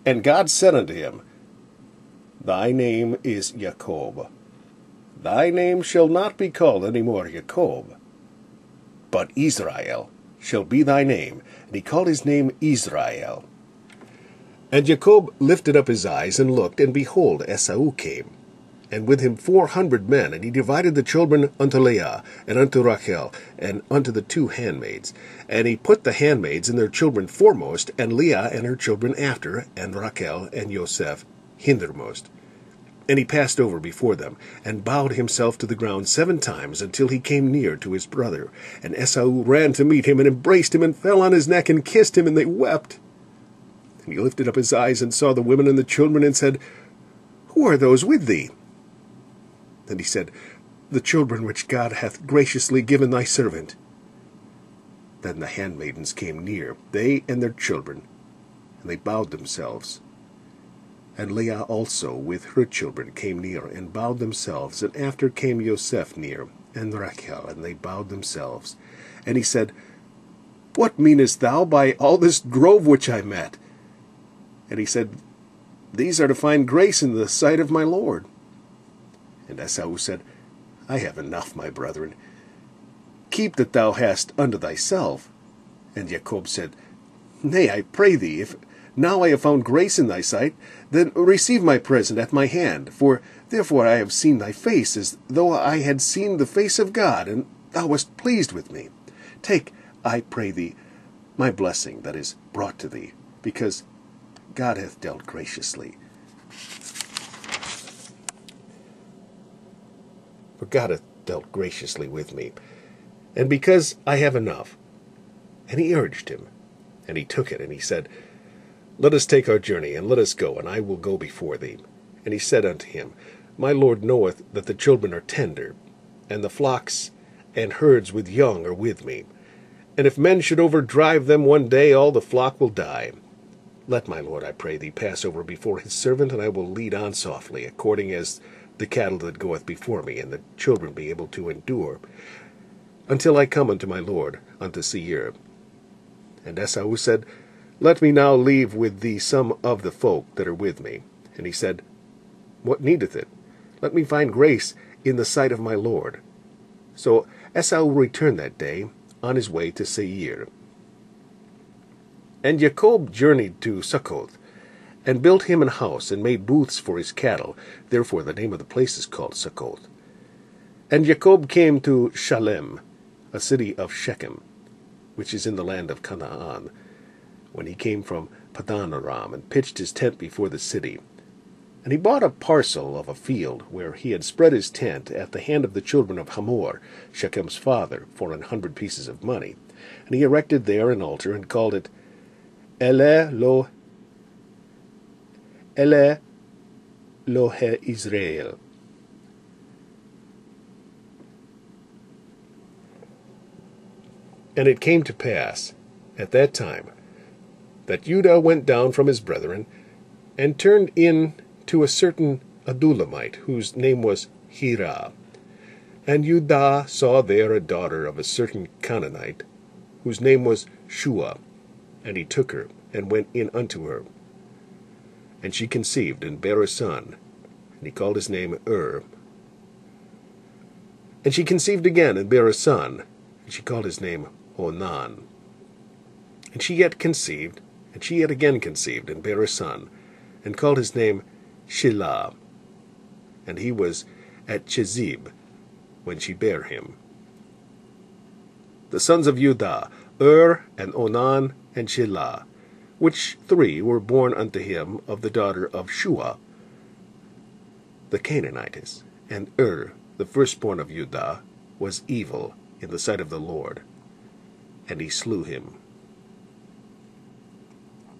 And God said unto him, Thy name is Jacob. Thy name shall not be called any more Jacob, but Israel shall be thy name. And he called his name Israel. And Jacob lifted up his eyes and looked, and behold, Esau came, and with him 400 men, and he divided the children unto Leah, and unto Rachel, and unto the 2 handmaids. And he put the handmaids and their children foremost, and Leah and her children after, and Rachel and Joseph hindermost. And he passed over before them, and bowed himself to the ground 7 times, until he came near to his brother. And Esau ran to meet him, and embraced him, and fell on his neck, and kissed him, and they wept. And he lifted up his eyes, and saw the women and the children, and said, Who are those with thee? And he said, The children which God hath graciously given thy servant. Then the handmaidens came near, they and their children, and they bowed themselves. And Leah also with her children came near, and bowed themselves. And after came Joseph near, and Rachel, and they bowed themselves. And he said, What meanest thou by all this grove which I met? And he said, These are to find grace in the sight of my Lord. And Esau said, I have enough, my brethren. Keep that thou hast unto thyself. And Jacob said, Nay, I pray thee, if now I have found grace in thy sight, then receive my present at my hand. For therefore I have seen thy face, as though I had seen the face of God, and thou wast pleased with me. Take, I pray thee, my blessing that is brought to thee, because God hath dealt graciously. For God hath dealt graciously with me, and because I have enough. And he urged him, and he took it, and he said, Let us take our journey, and let us go, and I will go before thee. And he said unto him, My Lord knoweth that the children are tender, and the flocks and herds with young are with me. And if men should overdrive them one day, all the flock will die. Let my Lord, I pray thee, pass over before his servant, and I will lead on softly, according as the cattle that goeth before me, and the children be able to endure, until I come unto my Lord, unto Seir. And Esau said, Let me now leave with thee some of the folk that are with me. And he said, What needeth it? Let me find grace in the sight of my Lord. So Esau returned that day on his way to Seir. And Jacob journeyed to Succoth, and built him an house, and made booths for his cattle. Therefore the name of the place is called Succoth. And Jacob came to Shalem, a city of Shechem, which is in the land of Canaan, when he came from Padan Aram, and pitched his tent before the city. And he bought a parcel of a field, where he had spread his tent, at the hand of the children of Hamor, Shechem's father, for 100 pieces of money. And he erected there an altar, and called it Elohe Israel. And it came to pass at that time that Judah went down from his brethren, and turned in to a certain Adullamite, whose name was Hirah. And Judah saw there a daughter of a certain Canaanite, whose name was Shua. And he took her, and went in unto her. And she conceived, and bare a son, and he called his name And she conceived again, and bare a son, and she called his name Onan. And she yet conceived, and she yet again conceived, and bare a son, and called his name Shelah. And he was at Chezib, when she bare him. The sons of Judah, and Onan, and Shelah, which 3 were born unto him of the daughter of Shua, the Canaanitess. And the firstborn of Judah, was evil in the sight of the Lord, and he slew him.